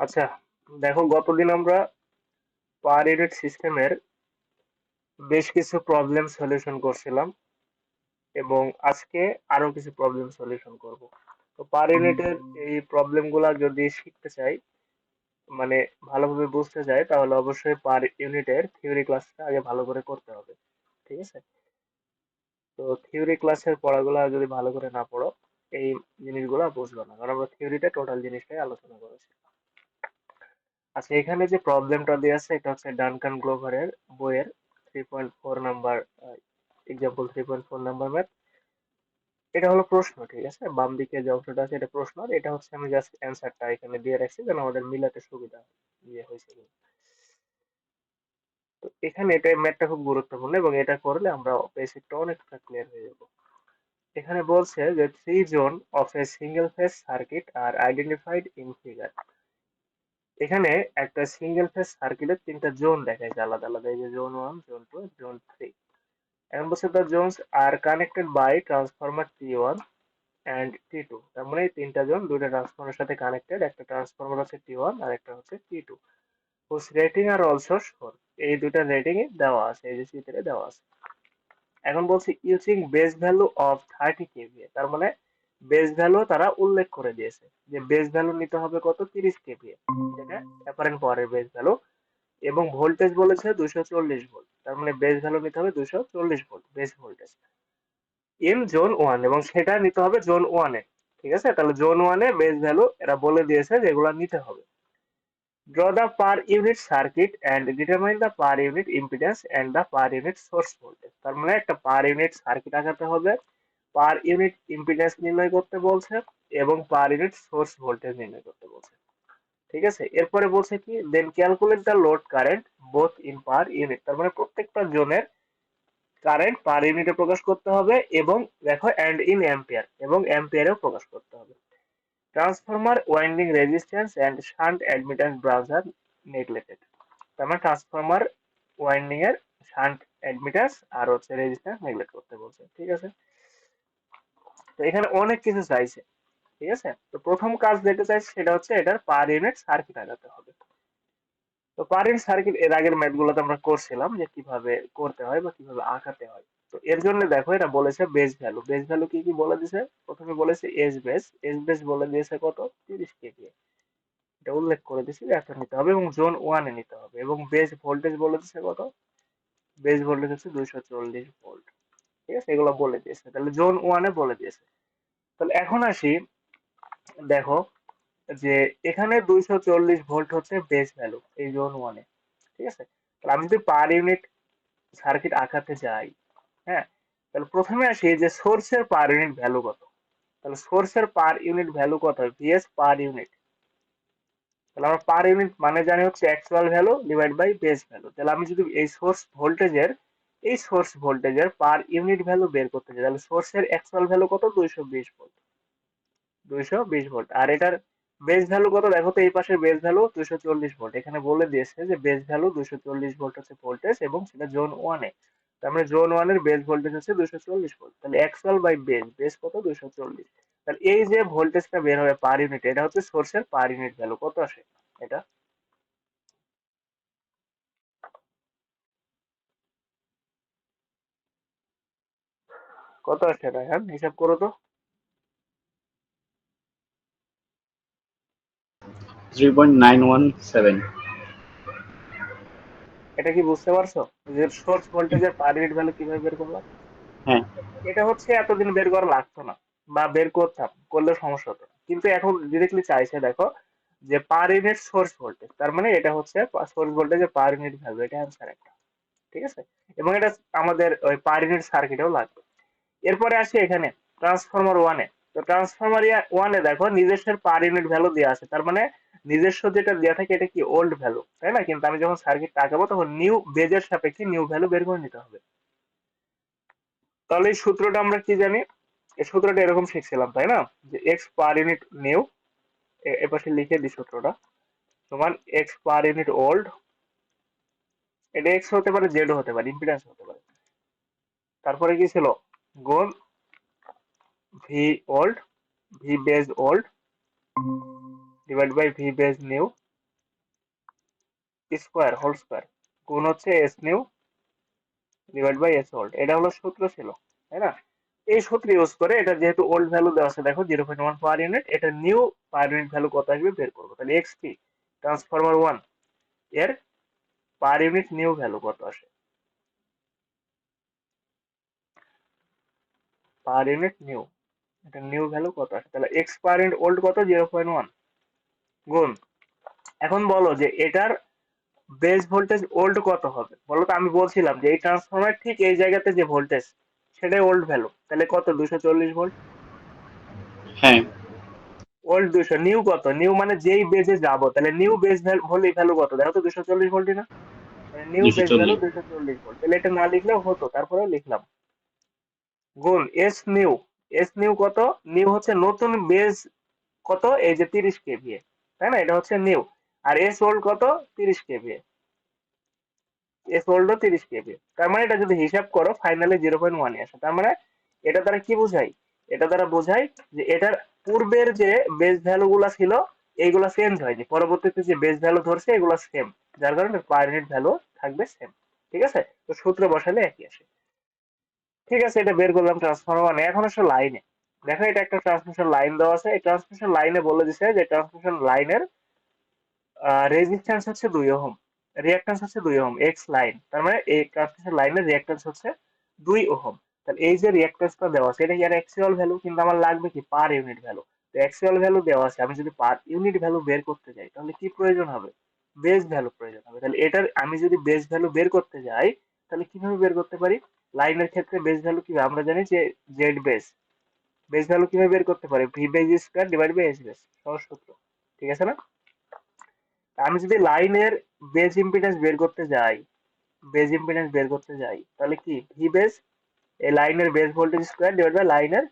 আচ্ছা, দেখো গতদিন আমরা পার ইউনিট সিস্টেমের বেশ কিছু প্রবলেম সলিউশন করছিলাম এবং আজকে আরো কিছু প্রবলেম সলিউশন করব। তো পার ইউনিটের এই প্রবলেম গুলা যদি শিখতে চাই, মানে ভালোভাবে বুঝতে চাই, তাহলে অবশ্যই পার ইউনিটের থিওরি ক্লাসটা আগে ভালো করে করতে হবে। ঠিক আছে? তো থিওরি ক্লাসের পড়াগুলা যদি ভালো করে না পড়ো, এই জিনিসগুলা বুঝবে না, কারণ আমরা থিওরিতে টোটাল জিনিসটাই আলোচনা করেছি। আচ্ছা, এখানে যে প্রবলেমটা দেওয়া আছে এটা হচ্ছে ডানকান গ্লোভারের বইয়ের 3.4 নাম্বার এক্সাম্পল 3.4 নাম্বার ম্যাথ। এটা হলো প্রশ্ন, ঠিক আছে? বাম দিকে যে অংশটা আছে এটা প্রশ্ন, আর এটা হচ্ছে আমি জাস্ট অ্যান্সারটা এখানে দিয়ে রাখছি যেন আমাদের মিলাতে সুবিধা হয়। ইয়ে হয়েছে কি। তো এখানে এটা ম্যাথটা খুব গুরুত্বপূর্ণ এবং এটা করলে আমরা বেসিকটা অনেকটা ক্লিয়ার হয়ে যাব। এখানে বলছে যে three zone of a single phase circuit are identified in figure. এখানে একটা সিঙ্গেল ফেজ সার্কিটের তিনটা জোন দেখাইছে আলাদা আলাদা, এই যে zone one, zone two, zone three. এখন বলছে the zones are connected by transformer T one and T two. তার মানে এই তিনটা জোন দুইটা ট্রান্সফরমারের সাথে কানেক্টেড, একটা ট্রান্সফরমার হচ্ছে টি ওয়ান আর একটা হচ্ছে T two, whose rating are also shown. এই দুইটা রেটিং এ দেওয়া আছে, এই যে চিত্রে দেওয়া আছে। এখন বলছে using base value of 30 KVA, তার মানে বেস ভ্যালু তারা উল্লেখ করে দিয়েছে যে বেস ভ্যালু নিতে হবে কত, 30 কেভিএ, যেটা অ্যাপারেন্ট পাওয়ারের বেস ভ্যালু। এবং ভোল্টেজ বলেছে 240 ভোল্ট, তার মানে বেস ভ্যালু নিতে হবে 240 volt base voltage in zone one, এবং সেটা নিতে হবে জোন ওয়ানে। ঠিক আছে? তাহলে জোন ওয়ানে বেস ভ্যালু এরা বলে দিয়েছে যেগুলো নিতে হবে। Draw the per unit circuit and determine the per unit impedance and the per unit source voltage। তার মানে একটা পার ইউনিট সার্কিট আঁকাতে হবে, পার ইউনিট ইম্পিডেন্স নির্ণয় করতে বলছে এবং পার ইউনিট সোর্স ভোল্টেজ নির্ণয় করতে বলছে। ঠিক আছে? এরপরে বলছে কি, then calculate the load current both in per unit. তার মানে প্রত্যেকটা জোনের কারেন্ট পার ইউনিটে প্রকাশ করতে হবে এবং দেখো এন্ড ইন অ্যাম্পিয়ার, এবং অ্যাম্পিয়ারেও প্রকাশ করতে হবে। Transformer winding resistance and shunt admittance branch are neglected. তার মানে ট্রান্সফরমার ওয়াইন্ডিং এর শান্ট অ্যাডমিট্যান্স আর হচ্ছে রেজিস্ট্যান্স নেগলেক্ট করতে বলছে। ঠিক আছে? তো এখানে অনেক কিছু চাইছে। ঠিক আছে? তো প্রথম কাজ যেটা চাইছে সেটা হচ্ছে এটার পার ইউনিট সার্কিট আঁকাতে হবে। তো পার ইউনিট সার্কিট এর আগের ম্যাথ গুলোতে আমরা করছিলাম যে কিভাবে করতে হয় বা কিভাবে আঁকাতে হয়। তো এর জন্য দেখো এটা বলেছে বেস ভ্যালু। বেস ভ্যালু কি কি বলে দিয়েছে? প্রথমে বলেছে এস বেস বলে দিয়েছে কত, 30 কেভিএ। এটা উল্লেখ করে দিয়েছি যে এত নিতে হবে এবং জোন ওয়ানে নিতে হবে, এবং বেস ভোল্টেজ বলে দিচ্ছে কত, বেস ভোল্টেজ হচ্ছে 240 ভোল্ট। ঠিক আছে? এগুলো বলে দিয়েছে, তাহলে জোন ওয়ানে বলে দিয়েছে। তাহলে এখন আসি, দেখো যে এখানে 240 ভোল্ট হচ্ছে বেস ভ্যালু এই জোন ওয়ানে। ঠিক আছে? তাহলে আমি যদি পার ইউনিট সার্কিট আঁকাতে যাই, হ্যাঁ, তাহলে প্রথমে আসি যে সোর্সের পার ইউনিট ভ্যালু কত। তাহলে সোর্সের পার ইউনিট ভ্যালু কত, ভিএস পার ইউনিট। তাহলে আমরা পার ইউনিট মানে জানি হচ্ছে actual value divide by base value. তাহলে আমি যদি এই সোর্স ভোল্টেজের পার ইউনিট ভ্যালু বের করতে চাই, তাহলে সোর্সের অ্যাকচুয়াল ভ্যালু কত, 220 ভোল্ট। 220 ভোল্ট, আর এটার বেস ভ্যালু কত দেখো তো, এই পাশের বেস ভ্যালু 240 ভোল্ট। এখানে বলে দিয়েছে যে বেস ভ্যালু 240 ভোল্ট হচ্ছে ভোল্টেজ এবং সেটা জোন ওয়ানে। তার মানে জোন ওয়ানের বেস ভোল্টেজ হচ্ছে 240 ভোল্ট। তাহলে অ্যাকচুয়াল বাই বেস, বেস কত, 240। তাহলে এই যে ভোল্টেজটা বের হবে পার ইউনিট, এটা হচ্ছে সোর্সের পার ইউনিট ভ্যালু। কত আসে এটা? কত আসে এটা? হ্যাঁ, হিসাব করো তো। 3.917। এটা কি বুঝতে পারছো যে সোর্স ভোল্টেজের পার ইউনিট ভ্যালু কিভাবে বের করলাম? হ্যাঁ। এটা হচ্ছে এতদিন বের করা লাগতো না, বা বের করতাম, করলে সমস্যা হতো না। কিন্তু এখন ডিরেক্টলি চাইছে দেখো যে পার ইউনিট সোর্স ভোল্টেজ, তার মানে এটা হচ্ছে সোর্স ভোল্টেজের পার ইউনিট ভ্যালু, এটা অ্যান্সার একটা। ঠিক আছে? এবং এটা আমাদের ওই পার ইউনিট সার্কিটেও লাগবে। এরপরে আসি এখানে ট্রান্সফরমার ওয়ানে। তো ট্রান্সফরমার ওয়ানে দেখো নিজস্বের পার ইউনিট ভ্যালু দেওয়া আছে, তার মানে নিজস্ব যেটা দেওয়া থাকে এটা কি ওল্ড ভ্যালু, তাই না? কিন্তু আমি যখন সার্কিট আঁকাবো তখন নিউ বেজের সাপেক্ষে নিউ ভ্যালু বের করে নিতে হবে। তাহলে এই সূত্রটা আমরা কি জানি? এই সূত্রটা এরকম শিখছিলাম, তাই না? যে এক্স পার ইউনিট নিউ, এপাশে লিখে দিই সূত্রটা, সমান এক্স পার ইউনিট ওল্ড। এটা এক্স হতে পারে, জেড হতে পারে, ইম্পিডেন্স হতে পারে। তারপরে কি ছিল, গুণ V old, V base old divide by V base new. Square whole square গুণ হচ্ছে S new divide by S old, এটা হলো সূত্র ছিল, তাই না? এই সূত্র ইউজ করে এটা যেহেতু ওল্ড ভ্যালু দেওয়া আছে দেখো 0.1 পার ইউনিট, এটা নিউ পার ইউনিট ভ্যালু কত আসবে বের করবো। তাহলে এক্সপি ট্রান্সফরমার 1 এর পার ইউনিট নিউ ভ্যালু কত আসে, পার ইউনিট নিউ, এটা নিউ ভ্যালু কত আসে, তাহলে এক্স পার ইউনিট ওল্ড কত 0.1 গুণ, এখন বলো যে এটার বেস ভোল্টেজ ওল্ড কত হবে বলো তো। আমি বলছিলাম যে এই ট্রান্সফরমার ঠিক এই জায়গাতে যে ভোল্টেজ সেটাই ওল্ড ভ্যালু, তাহলে কত 240 ভোল্ট, হ্যাঁ, ওল্ড 200, নিউ কত, নিউ মানে যেই বেজে যাবো, তাহলে নিউ বেস ভ্যালু কত দেখো তো 240 ভোল্টই না, মানে নিউ বেস ভ্যালু 240। 240 ভোল্ট, তাহলে এটা না লিখলেও হতো তারপরেও লিখলাম, গুণ এস নিউ, এস নিউ কত, নিউ হচ্ছে নতুন বেস কত, এই যে 30 কেভিএ, তাই না, এটা হচ্ছে নিউ, আর এস ওল্ড কত 30 কেভিএ, এস ওল্ড 30 কেভি, তার মানে এটা যদি হিসাব করো ফাইনালি 0.1 আসে, তার মানে এটা দ্বারা কি বোঝাই, এটা দ্বারা বোঝাই যে এটার পূর্বের যে বেস ভ্যালু গুলা ছিল এইগুলা চেঞ্জ হয়নি, পরবর্তীতে যে বেস ভ্যালু ধরছে এগুলা সেম, যার কারণে পার ইউনিট ভ্যালু থাকবে সেম। ঠিক আছে, তো সূত্র বসালে একই আসে। ঠিক আছে, এটা বের করলাম ট্রান্সফরমার মানে, এখন আসলে লাইনে দেখো, এটা একটা ট্রান্সমিশন লাইন দেওয়া আছে, এই ট্রান্সমিশন লাইনে বলে দিছে যে ট্রান্সমিশন লাইনের রেজিস্ট্যান্স হচ্ছে 2 ওহম, রিঅ্যাকট্যান্স হচ্ছে 2 ওহম, এক্স লাইন, তার মানে এই ট্রান্সমিশন লাইনের রিঅ্যাকট্যান্স হচ্ছে 2 ওহম। তাহলে এই যে রিঅ্যাকট্যান্সটা দেওয়া আছে এটা কি আর অ্যাকচুয়াল ভ্যালু, কিন্তু আমার লাগবে কি পার ইউনিট ভ্যালু, তো অ্যাকচুয়াল ভ্যালু দেওয়া আছে, আমি যদি পার ইউনিট ভ্যালু বের করতে যাই তাহলে কি প্রয়োজন হবে, বেস ভ্যালু প্রয়োজন হবে। তাহলে এটার আমি যদি বেস ভ্যালু বের করতে যাই তাহলে কিভাবে বের করতে পারি, লাইনের ক্ষেত্রে বেস ভ্যালু কি আমরা জানি যে জেড বেস, বেস ভ্যালু কিভাবে বের করতে পারি, V base square divide by S base, সহজ সূত্র, ঠিক আছে না? আমি যদি লাইনের বেজ ইম্পিডেন্স বের করতে যাই, বেজ ইম্পিডেন্স বের করতে যাই তাহলে কি ভি বেজ, এই লাইনের base voltage square divide by লাইনের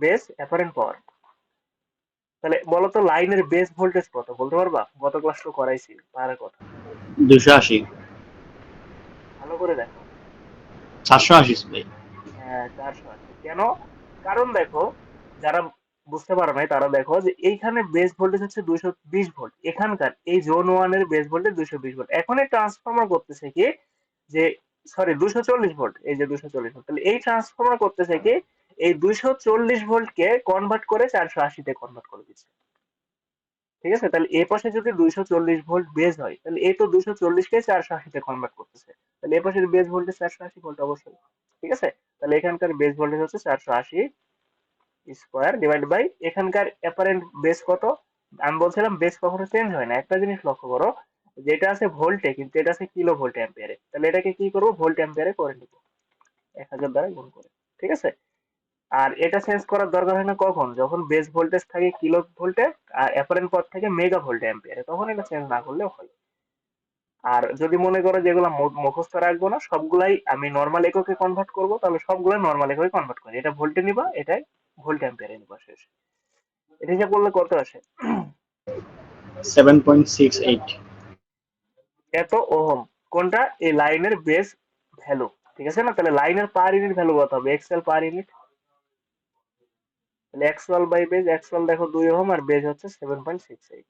বেজ অ্যাপারেন্ট পাওয়ার। তাহলে বলো তো লাইনের বেজ ভোল্টেজ কত বলতে পারবা, গত ক্লাস তো করাইছি তার কথা, 280। ভালো করে দেখো। 480 ভাই। হ্যাঁ 480, কেন, কারণ দেখো যারা বুঝতে পারো নাই তারা দেখো যে এইখানে বেস ভোল্টেজ হচ্ছে 220 ভোল্ট, এখানকার এই জোন ওয়ান এর বেস ভোল্টেজ 220 ভোল্ট, এখন এই ট্রান্সফরমার করতেছে কি যে, সরি 240 ভোল্ট, এই যে 240 ভোল্ট, তাহলে এই ট্রান্সফরমার করতেছে কি এই 240 ভোল্ট কে কনভার্ট করে 480 তে কনভার্ট করে দিচ্ছে। ঠিক আছে, তাহলে এ পাশে যদি 240 ভোল্ট বেস হয় তাহলে এই তো 240 কে 480 তে কনভার্ট করতেছে, তাহলে এ পাশের বেস ভোল্টেজ 480 ভোল্ট অবশ্যই। ঠিক আছে, তাহলে এখানকার বেস ভোল্টেজ হচ্ছে 480 স্কোয়ার ডিভাইড বাই এখানকার অ্যাপারেন্ট বেস কত, আমি বলছিলাম বেস কখনো চেঞ্জ হয় না, একটা জিনিস লক্ষ্য করো, যেটা আছে ভোল্টে কিন্তু এটা আছে কিলো ভোল্ট অ্যাম্পিয়ারে, তাহলে এটাকে কি করবো ভোল্ট অ্যাম্পিয়ারে করে নিবো 1000 দ্বারা গুণ করে। ঠিক আছে, আর এটা চেঞ্জ করার দরকার হয় না কখন, যখন বেস ভোল্টেজ থাকে কিলো ভোল্টে আর অ্যাপারেন্ট পদ থাকে মেগা ভোল্ট অ্যাম্পিয়ারে, তখন এটা চেঞ্জ না করলেও হয়। আর যদি মনে করো যেগুলো মুখস্থ রাখবো না সবগুলাই আমি নর্মাল এককে কনভার্ট করবো, তাহলে সবগুলাই নর্মাল এককে কনভার্ট করি, এটা ভোল্টে নিবা এটাই ভোল্ট অ্যাম্পিয়ারে নিবা, শেষ। এটা হিসাব করলে কত আসে, 7.68। এত ওহম, কোনটা, এই লাইনের বেস ভ্যালু, ঠিক আছে না? তাহলে লাইনের পার ইউনিট ভ্যালু কত হবে, এক্সএল পার ইউনিট, তাহলে এক্সএল বাই বেস, এক্সএল দেখো 2 ওহম আর বেস হচ্ছে 7.68,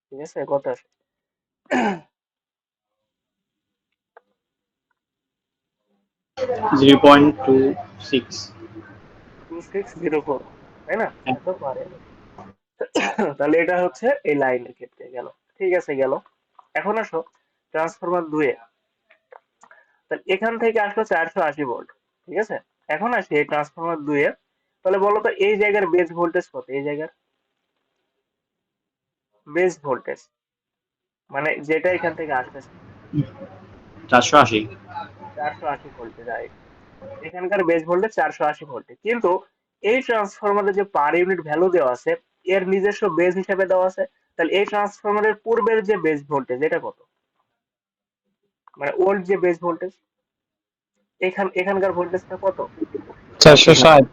ঠিক আছে, কত আসে, 0.26। 2604, তাই না, এত পার ইউনিট। তাহলে এটা হচ্ছে এই লাইনের ক্ষেত্রে গেল, ঠিক আছে গেল। এখন আসো ট্রান্সফরমার 2 এ, তাহলে এখান থেকে আসলো 480 ভোল্ট, ঠিক আছে, এখন আসি এই ট্রান্সফরমার 2 এ, তাহলে বলো তো এই জায়গার বেস ভোল্টেজ কত, এই জায়গার বেস ভোল্টেজ মানে যেটা এখান থেকে আসতেছে 480। 480 ভোল্টে, রাইট, এখানকার বেস ভোল্টেজ 480 ভোল্টে, কিন্তু এই ট্রান্সফরমারের যে পার ইউনিট ভ্যালু দেওয়া আছে এর নিজস্ব বেস হিসেবে দেওয়া আছে, তাহলে এই ট্রান্সফরমারের পূর্বের যে বেস ভোল্টেজ এটা কত, মানে ওল্ড যে বেস ভোল্টেজ, এখানকার ভোল্টেজটা কত, 460।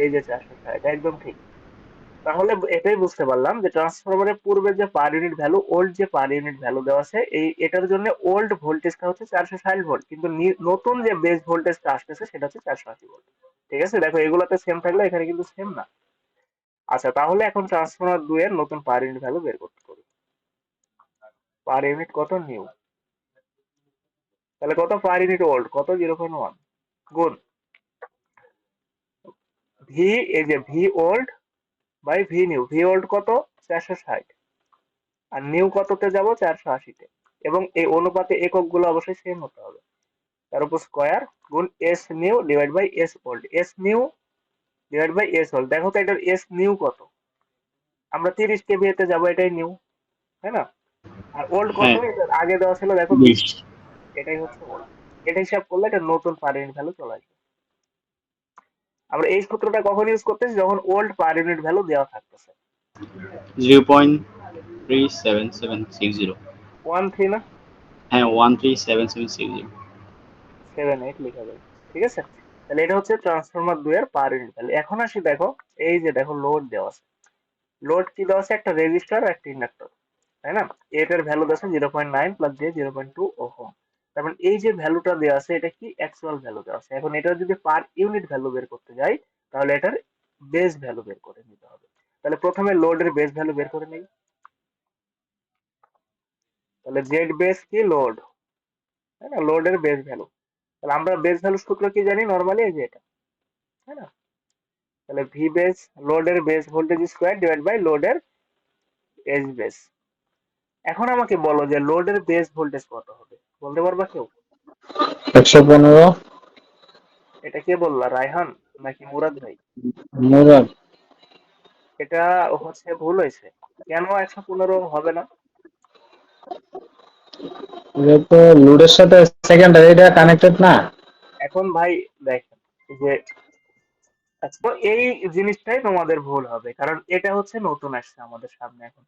এই যে 460, একদম ঠিক। তাহলে এটাই বুঝতে পারলাম যে ট্রান্সফরমারের পূর্বে যে পার ইউনিট ভ্যালু, ওল্ড যে পার ইউনিট ভ্যালু দেওয়া আছে এই এটার জন্য ওল্ড ভোল্টেজটা হচ্ছে 460 ভোল্ট, কিন্তু নতুন যে বেস ভোল্টেজটা আসতেছে সেটা হচ্ছে 480 ভোল্ট। ঠিক আছে, দেখো এগুলাতে সেম থাকলে এখানে কিন্তু সেম না। আচ্ছা, তাহলে এখন ট্রান্সফরমার 2 এর নতুন পার ইউনিট ভ্যালু বের করতে হবে। পার ইউনিট কত নিউ, তাহলে কত পার ইউনিট ওল্ড কত 0.1 গুণ ভি, এই যে V old by V new, V old কত 460 আর নিউ কততে যাব 480 তে, এবং এই অনুপাতে একক গুলো অবশ্যই সেম হতে হবে, তার উপর স্কয়ার গুণ S new divide by S old, S new divide by S old. দেখো তো এটার এস নিউ কত, আমরা 30 কেভি তে যাবো, এটাই নিউ, তাই না? আর ওল্ড কত, হ্যাঁ এটা আগে দেওয়া ছিল দেখো 20, 20। এটাই হচ্ছে ওল্ড। এটা হিসাব করলে এটা নতুন পার ইউনিট ভ্যালু চলে আসবে। আমরা এই সূত্রটা কখন ইউজ করতেছি, যখন ওল্ড পার ইউনিট ভ্যালু দেওয়া থাকতেছে। 0.37760। 13 না, হ্যাঁ 137760। 78 লেখা যায়, ঠিক আছে? তাহলে এটা হচ্ছে ট্রান্সফরমার 2 এর পার ইউনিট ভ্যালু। এখন আসি দেখো, এই যে দেখো লোড দেওয়া আছে, লোড কি দেওয়া আছে, একটা রেজিস্টার আর একটা ইন্ডাক্টর, তাই না? এটার ভ্যালু দেওয়া আছে 0.9 প্লাস জে 0.2 ওহম। তার মানে এই যে ভ্যালুটা দেওয়া আছে এটা কি অ্যাকচুয়াল ভ্যালু দেওয়া আছে। এখন এটা যদি পার ইউনিট ভ্যালু বের করতে যাই, তাহলে এটার বেস ভ্যালু বের করে নিতে হবে। তাহলে প্রথমে লোডের বেস ভ্যালু বের করে নেই। তাহলে জেড বেস কি লোড, তাই না? লোডের বেস ভ্যালু, তাহলে আমরা বেস ভ্যালু সূত্র কি জানি নরমালি, এই যে এটা, তাই না? তাহলে ভি বেস, লোডের base voltage square divide by লোডের এজ বেস। এখন আমাকে বলো যে লোডের বেস ভোল্টেজ কত হবে, বলতে পারবা কেউ? 115। এটা কে বললা, রায়হান নাকি মুরাদ ভাই? মুরাদ। এটা হচ্ছে ভুল হয়েছে। কেন 115 হবে না? এটা তো লোডের সাথে সেকেন্ডারি এটা কানেক্টেড না। এখন ভাই দেখেন, যে তো এই জিনিসটাই তোমাদের ভুল হবে, কারণ এটা হচ্ছে নতুন আসছে আমাদের সামনে এখন।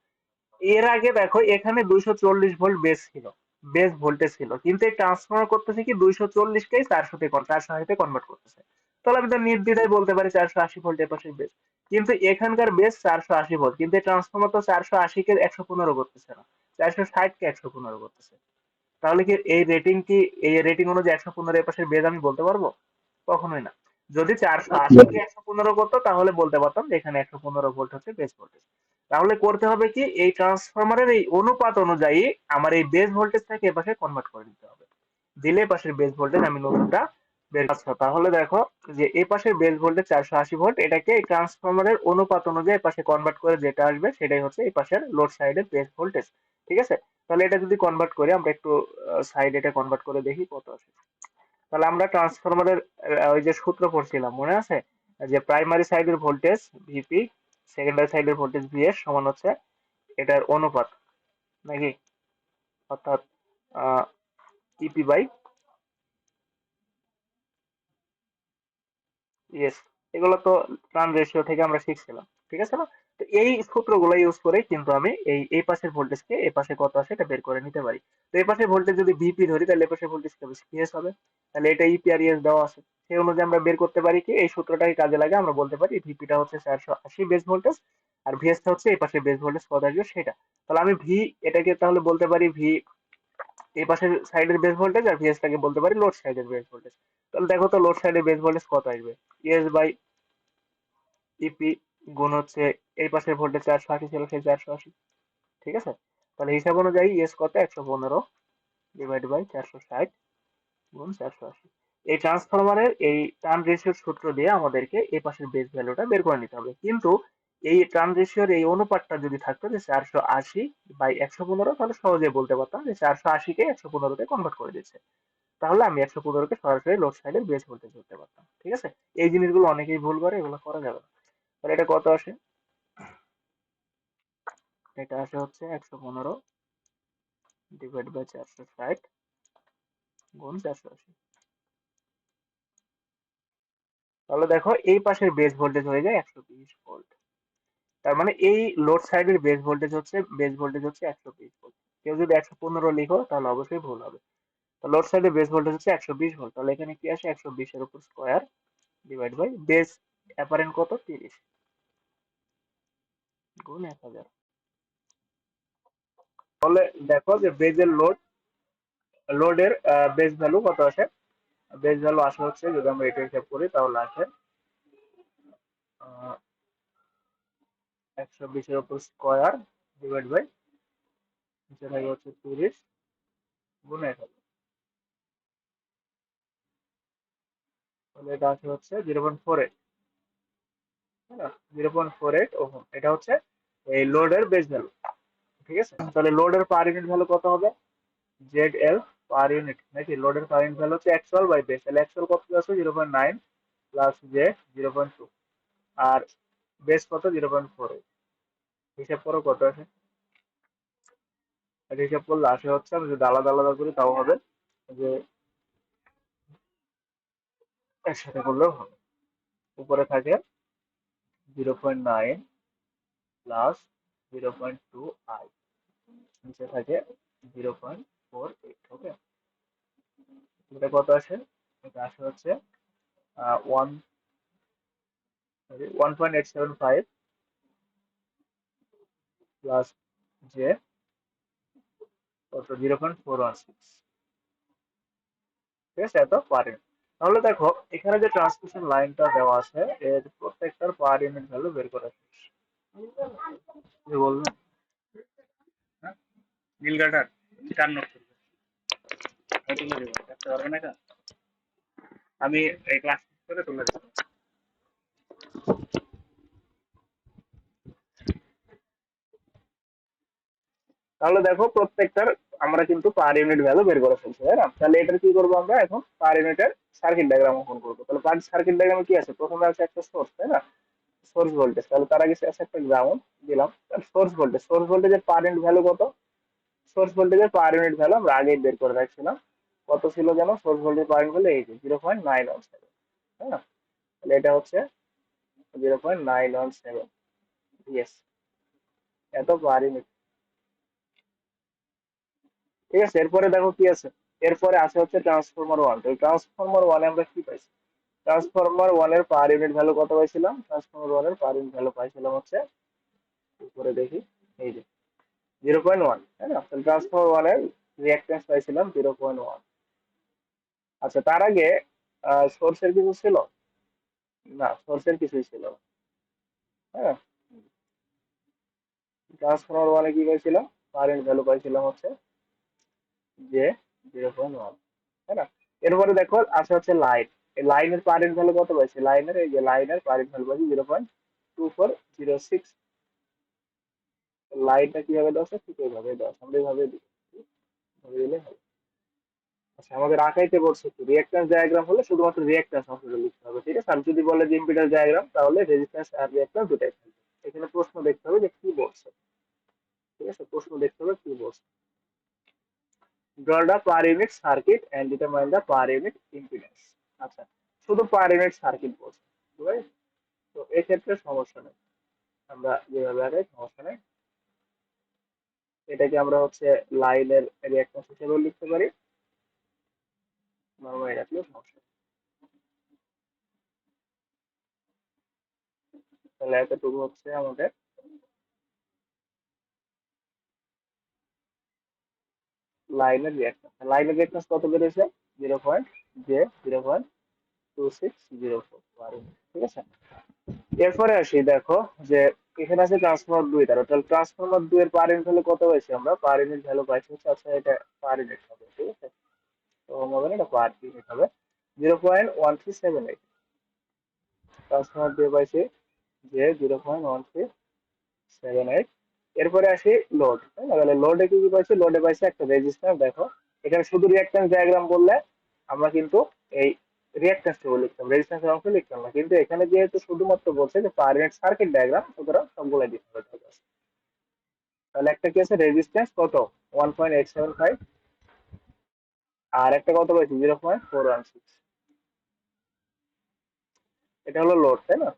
এর আগে দেখো এখানে 240 ভোল্ট বেস ছিল, বেস ভোল্টেজ ছিল, কিন্তু এই ট্রান্সফরমার করতেছে কি 240 কেই 480 তে কনভার্ট করতেছে। তাহলে আমি তো নির্দ্বিধায় বলতে পারি 480 ভোল্ট এর পাশে বেস। কিন্তু এখানকার বেস 480 ভোল্ট, কিন্তু এই ট্রান্সফরমার তো 480 কে 115 করতেছে না, 460 কে 115 করতেছে। তাহলে কি এই রেটিং কি, এই রেটিং অনুযায়ী 115 এর পাশের বেজ আমি বলতে পারবো? কখনোই না। যদি 480 কে 115 করতো তাহলে বলতে পারতাম যে এখানে 115 ভোল্ট হচ্ছে বেস ভোল্টেজ। তাহলে করতে হবে কি, এই ট্রান্সফরমারের এই অনুপাত অনুযায়ী আমার এই বেস ভোল্টেজটাকে এ পাশে কনভার্ট করে দিতে হবে, দিলে পাশের বেস ভোল্টেজ আমি নতুনটা বের করছি। তাহলে দেখো যে এই পাশের বেস ভোল্টেজ 480 ভোল্ট, এটাকে এই ট্রান্সফরমারের অনুপাত অনুযায়ী এই পাশে কনভার্ট করে যেটা আসবে সেটাই হচ্ছে এই পাশের লোড সাইডের বেস ভোল্টেজ, ঠিক আছে? তাহলে এটা যদি কনভার্ট করি, আমরা একটু সাইড এটা কনভার্ট করে দেখি কত আসে। তাহলে আমরা ট্রান্সফরমারের ওই যে সূত্র পড়ছিলাম মনে আছে, যে প্রাইমারি সাইডের ভোল্টেজ ভিপি, সেকেন্ডারি সাইডের ভোল্টেজ ভিএস সমান হচ্ছে এটার অনুপাত, নাকি? অর্থাৎ ইপি বাই ইয়েস, এগুলো তো ট্রান রেশিও থেকে আমরা শিখছিলাম, ঠিক আছে না? তো এই সূত্রগুলো ইউজ করে কিন্তু আমি এই পাশের ভোল্টেজকে এই পাশে কত আসে এটা বের করে নিতে পারি। তো এই পাশের ভোল্টেজ যদি ভিপি ধরি, তাহলে এই পাশের ভোল্টেজটা বেশি ভিএস হবে, তাহলে এটা ইপি আর ইএস দেওয়া আছে, সেই অনুযায়ী আমরা বের করতে পারি কি, এই সূত্রটাকে কাজে লাগে আমরা বলতে পারি ভিপিটা হচ্ছে 480 বেস ভোল্টেজ, আর ভিএসটা হচ্ছে এই পাশের বেস ভোল্টেজ কত আসবে সেটা। তাহলে আমি ভি, এটাকে তাহলে বলতে পারি ভি এই পাশের সাইডের বেস ভোল্টেজ, আর ভিএস টাকে বলতে পারি লোড সাইডের বেস ভোল্টেজ। তাহলে দেখো তো লোড সাইডের বেস ভোল্টেজ কত আসবে, ইএস বাই ইপি গুণ হচ্ছে এই পাশের ভোল্টেজ 480 ছিল, সেই 480, ঠিক আছে? তাহলে হিসাব অনুযায়ী ইএস কত, 115 ডিভাইড বাই 460 গুণ 480। এই ট্রান্সফরমারের এই টার্ন রেশিওর সূত্র দিয়ে আমাদেরকে এই পাশের বেস ভ্যালুটা বের করে নিতে হবে, কিন্তু এই টার্ন রেশিওর এই অনুপাতটা যদি থাকতো যে 480 বাই 115, তাহলে সহজে বলতে পারতাম যে 480 কে 115 তে কনভার্ট করে দিচ্ছে, তাহলে আমি 115 কে সরাসরি লোড সাইডের বেস ভোল্টেজ ধরতে পারতাম, ঠিক আছে? এই জিনিসগুলো অনেকেই ভুল করে, এগুলো করা যাবে না। তাহলে এটা কত আসে, এটা আসে হচ্ছে 115 ডিভাইড বাই 460 গুণ 480। তাহলে দেখো এই পাশের বেস ভোল্টেজ হয়ে যায় 120 ভোল্ট। তার মানে এই লোড সাইডের বেস ভোল্টেজ হচ্ছে 120 ভোল্ট। কেউ যদি 115 লিখো তাহলে অবশ্যই ভুল হবে। তো লোড সাইডের বেস ভোল্টেজ হচ্ছে 120 ভোল্ট, তাহলে এখানে কি আসে, 120 এর উপর square divide by base apparent কত 30 গুণ 1000। তাহলে দেখো যে বেজের লোডের বেস ভ্যালু কত আসে, বেস ভ্যালু আসে হচ্ছে, যদি আমরা এটা হিসাব করি তাহলে আসে 120 এর উপর স্কয়ার ডিভাইড বাই নিচে থাকে হচ্ছে 30 গুণ 1000, তাহলে এটা আসে হচ্ছে 0.48, তাই না? 0.48 ওহম, এটা হচ্ছে এই লোডের বেস ভ্যালু। ঠিক আছে, তাহলে লোডের পার ইউনিট ভ্যালু কত হবে? জেড এল পার ইউনিট, নাকি লোডের পার ইউনিট ভ্যালু হচ্ছে অ্যাকচুয়াল বাই বেস, তাহলে অ্যাকচুয়াল কত আছে 0.9 প্লাস জে 0.2, আর বেস কত 0.4, হিসাব করো কত আছে। এটা হিসাব করলে আসে হচ্ছে, আমি যদি আলাদা আলাদা করি তাও হবে, যে একসাথে করলেও হবে। উপরে থাকে 0.9 প্লাস 0.2 আই, নিচে থাকে 0.48। ওকে, এটা কত আসে? এটা আসে হচ্ছে ওয়ান 1.875 প্লাস জে কত 0.416, ঠিক আছে, এত পার ইউনিট। তাহলে দেখো এখানে যে ট্রান্সমিশন লাইনটা দেওয়া আছে এর প্রত্যেকটার পার ইউনিট ভ্যালু বের করা শেষ। কি বলবেন? হ্যাঁ, নীল কাটার 4 নোট করবে, তুলে দেবো, দেখতে পারবে না এটা? আমি এই ক্লাস করে তুলে দেবো। তাহলে দেখো প্রত্যেকটার আমরা কিন্তু পার ইউনিট ভ্যালু বের করে ফেলছি, তাই না? তাহলে এটার কি করবো আমরা এখন? পার ইউনিটের সার্কিট ডায়াগ্রাম অঙ্কন করবো। তাহলে পার সার্কিট ডায়াগ্রামে কি আছে? প্রথমে আছে একটা সোর্স, তাই না? সোর্স ভোল্টেজ, তাহলে তার আগে আছে একটা গ্রাউন্ড দিলাম। সোর্স ভোল্টেজের পার ইউনিট ভ্যালু কত? সোর্স ভোল্টেজের পার ইউনিট ভ্যালু আমরা আগেই বের করে রাখছিলাম। কত ছিল যেন সোর্স ভোল্টেজ পার ইউনিট ভ্যালু? এই যে 0.917, তাই না? তাহলে এটা হচ্ছে 0.917, ইয়েস, এত পার ইউনিট। ঠিক আছে, এরপরে দেখো কি আছে, এরপরে আছে হচ্ছে ট্রান্সফরমার ওয়ান। তো ট্রান্সফরমার ওয়ানে আমরা কি পাইছি? ট্রান্সফরমার ওয়ানের পার ইউনিট ভ্যালু কত পাইছিলাম? ট্রান্সফরমার ওয়ানের পার ইউনিট ভ্যালু পাইছিলাম হচ্ছে, উপরে দেখি, এই যে 0.1, তাই না? তাহলে ট্রান্সফরমার ওয়ানের রিঅ্যাকট্যান্স পাইছিলাম 0.1। আচ্ছা, তার আগে সোর্সের কিছু ছিল? না, সোর্সের কিছুই ছিল না। হ্যাঁ, ট্রান্সফরমার ওয়ানে কি পাইছিলাম? পার ইউনিট ভ্যালু পাইছিলাম হচ্ছে যে 0.1, তাই না? এরপরে দেখো আছে হচ্ছে লাইন। এই লাইনের পার ইউনিট ভ্যালু কত পাইছি? লাইনের, এই যে লাইনের পার ইউনিট ভ্যালু পাইছি 0.2406। লাইনটা কিভাবে দেওয়া আছে? ঠিক এইভাবে দেওয়া আছে, আমরা এইভাবে দিই, এইভাবে দিলে হবে। আচ্ছা, আমাদের আঁকাইতে বলছে কি, রিঅ্যাকট্যান্স ডায়াগ্রাম হলে শুধুমাত্র রিঅ্যাকট্যান্স অংশটা লিখতে হবে, ঠিক আছে? আর যদি বলে যে ইম্পিডেন্স ডায়াগ্রাম, তাহলে রেজিস্ট্যান্স আর রিঅ্যাকট্যান্স দুটাই থাকবে। এখানে প্রশ্ন দেখতে হবে যে কি বলছে, ঠিক আছে? প্রশ্ন দেখতে হবে কি বলছে। Draw the per unit circuit and determine the per unit impedance. আচ্ছা, শুধু পার ইউনিট সার্কিট বলছে, right? তো এক্ষেত্রে সমস্যা নেই, আমরা যেভাবে আগে সমস্যা নেই, এটাকে আমরা হচ্ছে লাইনের রিঅ্যাকট্যান্স হিসেবে লিখতে পারি, নরমালি রাখলেও সমস্যা নেই। তাহলে এতটুকু হচ্ছে আমাদের লাইনের রিঅ্যাকট্যান্স কত বেড়েছে? 0.2604, ঠিক আছে? এরপরে আসি, দেখো যে এখানে আছে ট্রান্সফরমার দুই, তার তাহলে ট্রান্সফরমার দুই এর পার ইউনিট ভ্যালু কত পাইছি আমরা? পার ইউনিট ভ্যালু পাইছি হচ্ছে, আচ্ছা এটা পার ইউনিট হবে, ঠিক আছে? তো হবে না, এটা পার ইউনিট হবে 0.1378। ট্রান্সফরমার দুই পাইছি যে 0.1378। এরপরে আসি লোড, তাই না? তাহলে লোডে কি কি পাইছি? লোডে পাইছি একটা রেজিস্ট্যান্স। দেখো এখানে শুধু রিঅ্যাকট্যান্স ডায়াগ্রাম বললে আমরা কিন্তু এই রিঅ্যাকট্যান্স টুকু লিখতাম, রেজিস্ট্যান্সের অংশ লিখতাম না, কিন্তু এখানে যেহেতু শুধুমাত্র বলছে যে পার ইউনিট সার্কিট ডায়াগ্রাম, সুতরাং সবগুলো দিতে হবে। তাহলে একটা কি আছে? রেজিস্ট্যান্স কত? 1.875, আর একটা কত পাইছি? 0.416। এটা হলো লোড, তাই না?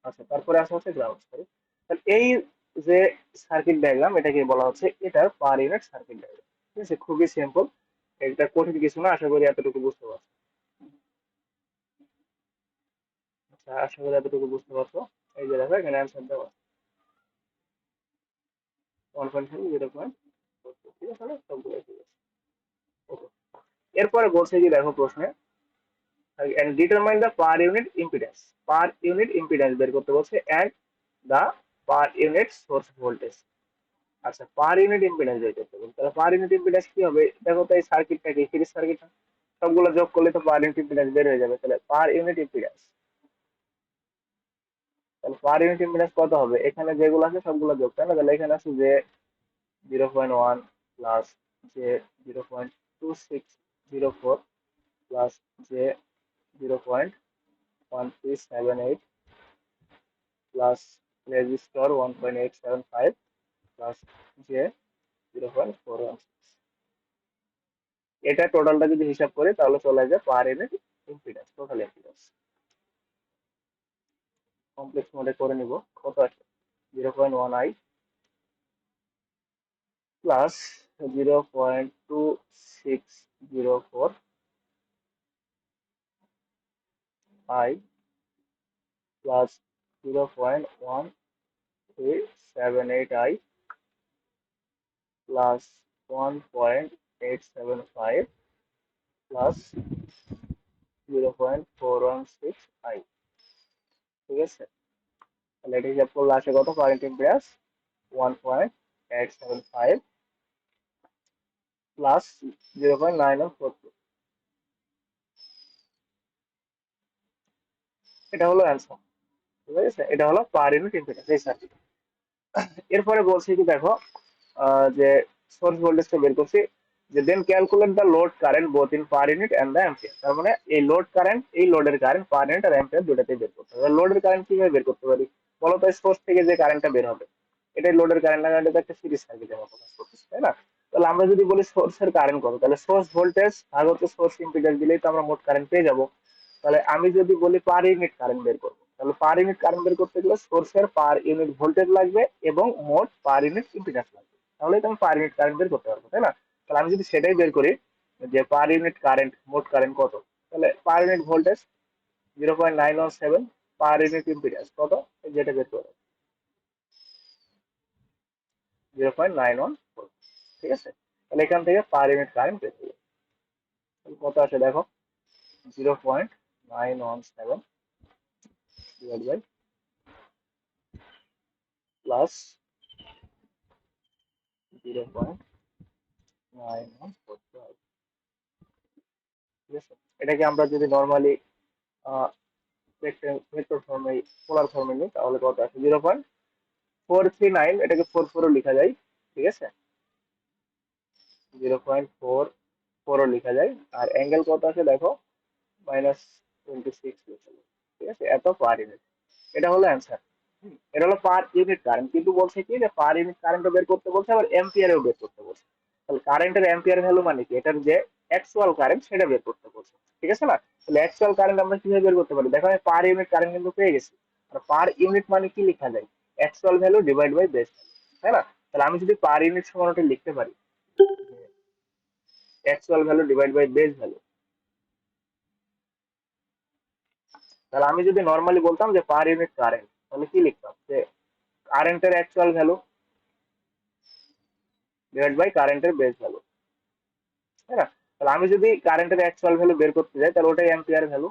আচ্ছা, তারপরে আসা হচ্ছে গ্রাউন্ড, সরি। তাহলে এই যে সার্কিট ডায়াগ্রাম, এটাকে বলা হচ্ছে এটার পার ইউনিট সার্কিট ডায়াগ্রাম। ঠিক আছে, খুবই সিম্পল, এটা কঠিন কিছু না, আশা করি এতটুকু বুঝতে পারছো। আচ্ছা, আশা করি এতটুকু বুঝতে পারছো। এই যে দেখো এখানে অ্যান্সার দেওয়া 1.5, 0. ঠিক আছে, না? সবগুলো ঠিক আছে। ওকে, এরপরে বলছে কি, দেখো প্রশ্নে, and determine the per unit impedance, per unit impedance বের করতে বলছে, and the per unit source voltage, আচ্ছা, পার ইউনিট ইম্পিডেন্স বের করতে হবে, তাহলে পার ইউনিট ইম্পিডেন্স কি হবে? দেখো তো এই সার্কিটটা কি সিরিজ সার্কিট, সবগুলো যোগ করলে তো পার ইউনিট ইম্পিডেন্স বের হয়ে যাবে। তাহলে পার ইউনিট ইম্পিডেন্স, তাহলে পার ইউনিট ইম্পিডেন্স কত হবে? এখানে যেগুলো আছে সবগুলো যোগ, তাই না? তাহলে এখানে আছে যে 0.1 প্লাস যে 0.2604 প্লাস যে 0.1378 প্লাস রেজিস্টর 1.875 প্লাস যে 0.416। এটা টোটালটা যদি হিসাব করি তাহলে চলে যায় per unit impedance, total impedance. Complex মোডে করে নিব, কত আছে? 0.1i plus 0.2604 i plus 0.1378i plus 1.875 plus 0.416i। ঠিক আছে, তাহলে এটা হিসাব করলে আসে কত? Current impedance 1.875 plus 0.9142। এটা হলো অ্যান্সার। ঠিক আছে, এটা হলো পার ইউনিট ইম্পিডেন্স এই সার্কিট। এরপরে বলছি কি দেখো, যে সোর্স ভোল্টেজটা বের করছি, যে then calculate the load current both in per unit and the ampere. তার মানে এই লোড কারেন্ট, এই লোডের কারেন্ট পার ইউনিট আর অ্যাম্পিয়ার দুটাতেই বের করতে হবে। লোডের কারেন্ট কিভাবে বের করতে পারি? বলতো সোর্স থেকে যে কারেন্টটা বের হবে, এটাই লোডের কারেন্ট, না? এটা একটা সিরিজ সার্কিটের মতো কাজ করতেছে, তাই না? তাহলে আমরা যদি বলি সোর্সের কারেন্ট কত, তাহলে সোর্স ভোল্টেজ ভাগ হচ্ছে সোর্স ইম্পিডেন্স দিলেই তো আমরা মোট কারেন্ট পেয়ে যাবো। তাহলে আমি যদি বলি পার ইউনিট কারেন্ট বের করবো, তাহলে পার ইউনিট কারেন্ট বের করতে গেলে সোর্সের পার ইউনিট ভোল্টেজ লাগবে এবং মোট পার ইউনিট ইম্পিডেন্স লাগবে, তাহলেই তো আমি পার ইউনিট কারেন্ট বের করতে পারবো, তাই না? তাহলে আমি যদি সেটাই বের করি যে পার ইউনিট কারেন্ট, মোট কারেন্ট কত, তাহলে per unit voltage 0.917, per unit impedance কত, যেটা বের করবো 0.914। ঠিক আছে, তাহলে এখান থেকে পার ইউনিট কারেন্ট বের করবো, কত আসে দেখো? 0.917 ডিভাইড বাই প্লাস 0.9145। ঠিক আছে, এটাকে আমরা যদি নর্মালি ভেক্টর ফর্মে, পোলার ফর্মে নিই, তাহলে কত আসে? 0.439, এটাকে 44ও লেখা যায়। ঠিক আছে, 0.44ও লেখা যায়। আর অ্যাঙ্গেল কত আছে দেখো? -26 লেখা যায়। ঠিক আছে, এত পার ইউনিট। এটা হলো অ্যান্সার। এটা হলো পার ইউনিট কারেন্ট, কিন্তু বলছে কি যে পার ইউনিট কারেন্টও বের করতে বলছে, আবার এম্পিয়ারেও বের করতে বলছে। তাহলে কারেন্টের অ্যাম্পিয়ার ভ্যালু মানে কি? এটার যে অ্যাকচুয়াল কারেন্ট সেটা বের করতে বলছে। ঠিক আছে না? তাহলে অ্যাকচুয়াল কারেন্ট আমরা কিভাবে বের করতে পারি? দেখো আমি পার ইউনিট কারেন্ট কিন্তু পেয়ে গেছি। আর পার ইউনিট মানে কি লেখা যায়? Actual value divide by base, তাই না? তাহলে আমি যদি পার ইউনিট সমান ওটা লিখতে পারি actual value divide by base value, তাহলে আমি যদি নর্মালি বলতাম যে পার ইউনিট কারেন্ট, তাহলে কি লিখতাম? যে কারেন্টের অ্যাকচুয়াল ভ্যালু ডিভাইড বাই কারেন্টের বেস ভ্যালু, তাই না? তাহলে আমি যদি কারেন্টের অ্যাকচুয়াল ভ্যালু বের করতে যাই, তাহলে ওটাই অ্যাম্পিয়ার ভ্যালু।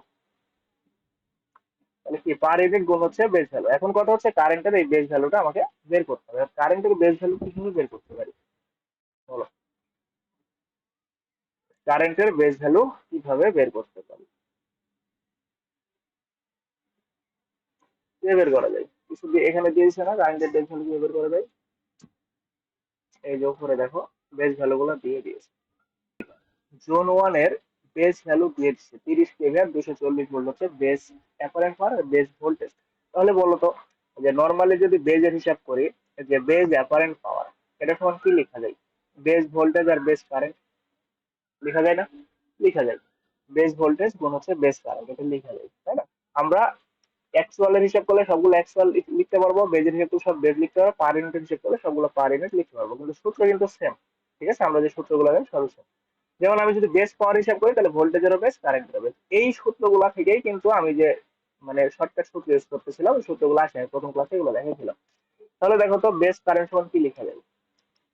তাহলে কি পার ইউনিট গুণ হচ্ছে বেস ভ্যালু। এখন কথা হচ্ছে কারেন্টের এই বেস ভ্যালুটা আমাকে বের করতে হবে। কারেন্টের বেস ভ্যালু কিভাবে বের করতে পারি বলো? কারেন্টের বেস ভ্যালু কিভাবে বের করতে পারি? কিভাবে বের করা যায়? কিছু এখানে দিয়েছে না, কারেন্টের বেস ভ্যালু কিভাবে বের করা যায়? এই যে উপরে দেখো, বেস ভ্যালু গুলো দিয়ে দিয়েছে। জোন ওয়ান এর বেস ভ্যালু দিয়ে দিচ্ছে 30 কেভি আর 240 ভোল্ট হচ্ছে বেস অ্যাপারেন্ট পাওয়ার আর বেস ভোল্টেজ। তাহলে বলো তো, যে নর্মালি যদি বেজের হিসাব করি, যে বেস অ্যাপারেন্ট পাওয়ার, এটা সমান কি লেখা যায়? বেস ভোল্টেজ আর বেস কারেন্ট লেখা যায় না? লেখা যায়। বেস ভোল্টেজ গুণ হচ্ছে বেস কারেন্ট, এটা লেখা যায়, তাই না? আমরা অ্যাকচুয়ালের হিসাব করলে সবগুলো অ্যাকচুয়াল লিখতে পারবো, বেজের হিসাব সব বেজ লিখতে পারবো, পার ইউনিটের হিসাব করলে সবগুলো পার ইউনিট লিখতে পারবো, কিন্তু সূত্র কিন্তু সেম। ঠিক আছে, আমরা যে সূত্রগুলো জানি সবই same। যেমন আমি যদি বেস পাওয়ার হিসাব করি, তাহলে ভোল্টেজেরও বেস, কারেন্টেরও বেস। এই সূত্রগুলো থেকেই কিন্তু আমি যে মানে শর্টকাট সূত্র ইউজ করতেছিলাম, ওই সূত্রগুলো আসে, আমি প্রথম ক্লাসে এগুলো দেখিয়েছিলাম। তাহলে দেখো তো, বেস কারেন্ট সমান কি লেখা যায়?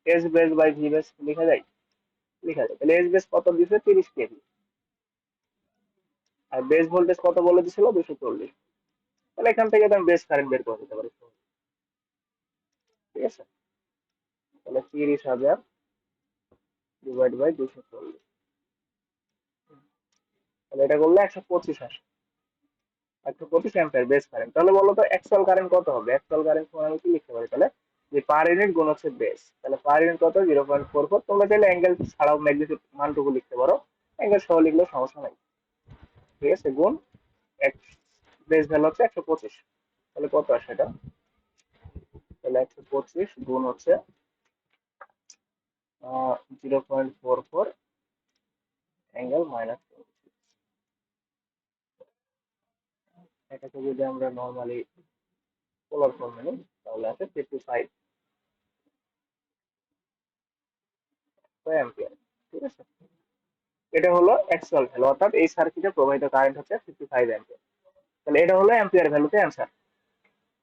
S base by V base লেখা যায়? লেখা যায়। তাহলে এস বেস কত দিচ্ছে? 30 কেভি। আর বেস ভোল্টেজ কত বলে দিছিল? 240। তাহলে এখান থেকে তো আমি বেস কারেন্ট বের করে দিতে পারি। ঠিক আছে, তাহলে 30,000 ডিভাইড বাই 240, তাহলে এটা করলে 125 আসে, 125 অ্যাম্পিয়ার বেস কারেন্ট। তাহলে বলো তো অ্যাকচুয়াল কারেন্ট কত হবে? অ্যাকচুয়াল কারেন্ট সমান আমি কি লিখতে পারি তাহলে, যে পার ইউনিট গুণ হচ্ছে বেস, তাহলে পার ইউনিট কত 0.44। তোমরা চাইলে অ্যাঙ্গেল ছাড়াও ম্যাগনিটিউড মানটুকু লিখতে পারো, অ্যাঙ্গেল সহ লিখলেও সমস্যা নাই, ঠিক আছে। গুণ এক, বেস ভ্যালু হচ্ছে 125, তাহলে কত আসে এটা, তাহলে 125 গুণ হচ্ছে 0.44 অ্যাঙ্গেল মাইনাস, এটাকে যদি আমরা নর্মালি পোলার ফর্মে নিই তাহলে আসে 55 অ্যাম্পিয়ার, ঠিক আছে। এটা হলো অ্যাকচুয়াল ভ্যালু, অর্থাৎ এই সার্কিটে প্রবাহিত কারেন্ট হচ্ছে 55 অ্যাম্পিয়ার। তাহলে এটা হলো অ্যাম্পিয়ার ভ্যালুতে অ্যান্সার।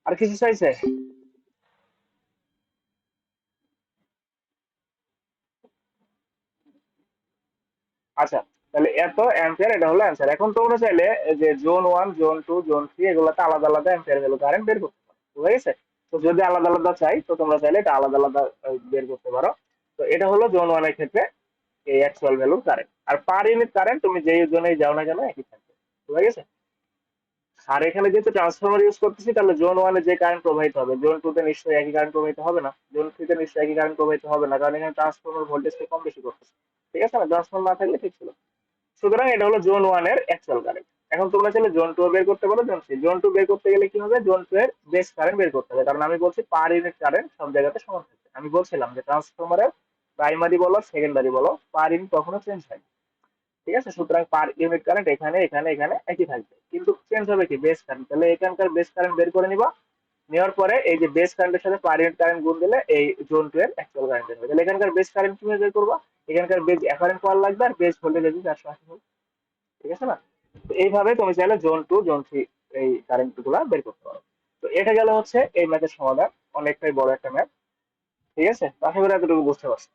আর কিছু চাইছে? আচ্ছা, তাহলে এত অ্যাম্পিয়ার এটা হলো অ্যান্সার। এখন তোমরা চাইলে এই যে জোন 1 জোন 2 জোন 3 এগুলোতে আলাদা আলাদা অ্যাম্পিয়ার ভ্যালু কারেন্ট বের করতে পারো, ঠিক আছে। তো যদি আলাদা আলাদা চাই তো তোমরা চাইলে এটা আলাদা আলাদা বের করতে পারো। তো এটা হলো জোন 1 এর ক্ষেত্রে এই অ্যাকচুয়াল ভ্যালু কারেন্ট। আর পার ইউনিট কারেন্ট তুমি যেই জোনেই যাও না কেন একই থাকবে, ঠিক আছে। আর এখানে যেহেতু ট্রান্সফরমার ইউজ করতেছি তাহলে জোন 1 এ যে কারেন্ট প্রবাহিত হবে জোন 2 তে নিশ্চয়ই একই কারেন্ট প্রবাহিত হবে না, জোন 3 তে নিশ্চয়ই একই কারেন্ট প্রবাহিত হবে না, কারণ এখানে ট্রান্সফরমার ভোল্টেজকে কম বেশি করতেছে, ঠিক আছে না, ট্রান্সফরমার না থাকলে ঠিক ছিল। সুতরাং এটা হলো জোন 1 এর অ্যাকচুয়াল কারেন্ট। এখন তোমরা চাইলে জোন 2 বের করতে পারো, জোন 3। জোন 2 বের করতে গেলে কি হবে, জোন 2 এর বেস কারেন্ট বের করতে হবে, কারণ আমি বলছি পার ইউনিট কারেন্ট সব জায়গাতে সমান থাকবে। আমি বলছিলাম যে ট্রান্সফরমারের প্রাইমারি বলো সেকেন্ডারি বলো পার ইউনিট কখনো চেঞ্জ হয় না, ঠিক আছে। সুতরাং পার ইউনিট কারেন্ট এখানে এখানে এখানে একই থাকবে, কিন্তু চেঞ্জ হবে কি বেস কারেন্ট। তাহলে এখানকার বেস কারেন্ট বের করে নিবা, নেওয়ার পরে এই যে বেস কারেন্টের সাথে পার ইউনিট কারেন্ট গুণ দিলে এই জোন 2 এর অ্যাকচুয়াল কারেন্ট বের হবে। তাহলে এখানকার বেস কারেন্ট কিভাবে বের করবা, এখানকার বেস অ্যাপারেন্ট পাওয়ার লাগবে আর বেস ভোল্টেজ আছে 480 ভোল্ট, ঠিক আছে না। তো এইভাবে তুমি চাইলে জোন 2 জোন 3 এই কারেন্ট গুলা বের করতে পারো। তো এটা গেল হচ্ছে এই ম্যাথের সমাধান, অনেকটাই বড় একটা ম্যাথ, ঠিক আছে। তো আশা করি এতটুকু বুঝতে পারছো।